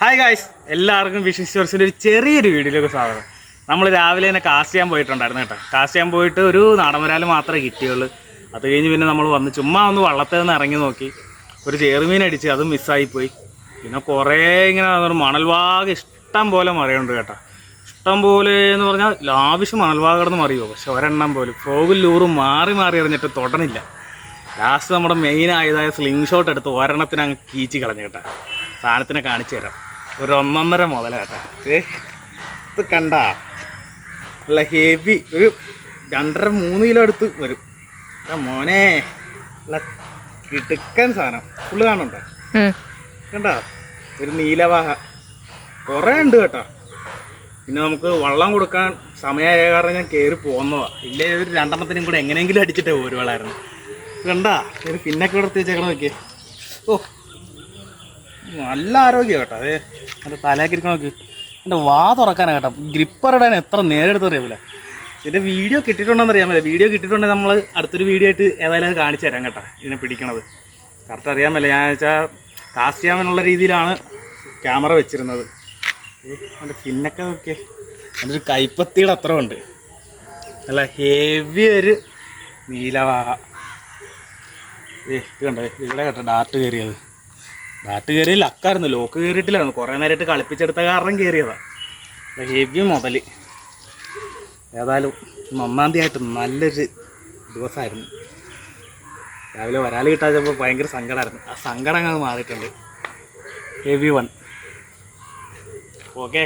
Hi guys, എല്ലാവർക്കും wishing സ്റ്റോർസിൻ്റെ ഒരു ചെറിയൊരു വീഡിയോയിലേക്ക് സ്വാഗതം. നമ്മൾ രാവിലെ തന്നെ കാസ്റ്റ് ചെയ്യാൻ പോയിട്ടുണ്ടായിരുന്നു കേട്ടോ. കാസ്റ്റ് ചെയ്യാൻ പോയിട്ട് ഒരു നാടൻവരാൽ മാത്രമേ കിട്ടിയുള്ളൂ. അത് കഴിഞ്ഞ് പിന്നെ നമ്മൾ വന്ന് ചുമ്മാ ഒന്ന് വള്ളത്തിൽ നിന്ന് ഇറങ്ങി നോക്കി. ഒരു ചെറുമീൻ അടിച്ച് അതും മിസ്സായിപ്പോയി. പിന്നെ കുറേ ഇങ്ങനെ മണൽവാഗ് ഇഷ്ടം പോലെ മറിയുണ്ട് കേട്ടോ. ഇഷ്ടം പോലെ എന്ന് പറഞ്ഞാൽ ലാവിശ്യം മണൽവാഗ് കിടന്ന് മറിയുമോ, പക്ഷെ ഒരെണ്ണം പോലും ഫ്രോഗും ലൂറും മാറി മാറി എറിഞ്ഞിട്ട് തൊടണില്ല. ലാസ്റ്റ് നമ്മുടെ മെയിനായതായ സ്ലിംഗ് ഷോട്ട് എടുത്ത് ഒരെണ്ണത്തിന് അങ്ങ് കീച്ചി കളഞ്ഞു കേട്ടോ. സാധനത്തിനെ കാണിച്ചു തരാം. ഒരു 1.5 മുതല കേട്ടോ. ഇത് കണ്ട നല്ല ഹെവി, ഒരു 2.5-3 കിലോ അടുത്ത് വരും മോനെ. നല്ല കിടുക്കൻ സാധനം. ഫുള്ള് കാണുന്നുണ്ടോ? കണ്ട ഒരു നീലവാഹ കുറേ ഉണ്ട് കേട്ടോ. പിന്നെ നമുക്ക് വള്ളം കൊടുക്കാൻ സമയമായ കാരണം ഞാൻ കയറി പോകുന്നതാണ്. ഇല്ലേ ഒരു 2 കൂടെ എങ്ങനെയെങ്കിലും അടിച്ചിട്ടേ പോരുവളായിരുന്നു. കണ്ടാ ഒരു പിന്നൊക്കെ കൊടുത്ത് വെച്ചേക്കണം നോക്കിയേ. ഓ നല്ല ആരോഗ്യം കേട്ടോ. അതെ എൻ്റെ തലയൊക്കെ ഇരിക്കണം നോക്കി. എൻ്റെ വാ തുറക്കാനാണ് കേട്ടോ. ഗ്രിപ്പർ ഇടാൻ എത്ര നേരെടുത്ത് അറിയാമില്ല. ഇതിൻ്റെ വീഡിയോ കിട്ടിയിട്ടുണ്ടോയെന്ന് അറിയാൻ പറ്റില്ല. വീഡിയോ കിട്ടിയിട്ടുണ്ടെങ്കിൽ നമ്മൾ അടുത്തൊരു വീഡിയോ ആയിട്ട് ഏതായാലും അത് കാണിച്ചു തരാം കേട്ടോ. ഇതിനെ പിടിക്കണത് കറക്റ്റ് അറിയാൻ പറ്റില്ല. ഞാൻ വെച്ചാൽ കാസ്റ്റ് ചെയ്യാമെന്നുള്ള രീതിയിലാണ് ക്യാമറ വെച്ചിരുന്നത്. എൻ്റെ പിന്നൊക്കെ നോക്കിയേ. എൻ്റെ ഒരു കൈപ്പത്തിയുടെ അത്ര ഉണ്ട്. നല്ല ഹെവി ഒരു നീലവാഹ. ഇത് കണ്ടോ, ഇവിടെ കേട്ടോ ഡാർട്ട് കയറിയത്. ഡാർട്ട് കയറിയ ലക്കായിരുന്നു, ലോക്ക് കയറിയിട്ടില്ലായിരുന്നു. കുറേ നേരമായിട്ട് കളിപ്പിച്ചെടുത്ത കാരണം കയറിയതാണ്. ഹെവി മുതൽ. ഏതായാലും 1-ാം തീയതി ആയിട്ട് നല്ലൊരു ദിവസമായിരുന്നു. രാവിലെ വരാൽ കിട്ടാച്ചപ്പോൾ ഭയങ്കര സങ്കടമായിരുന്നു. ആ സങ്കടം അങ്ങ് മാറിയിട്ടുണ്ട്. Heavy one. ഓക്കെ.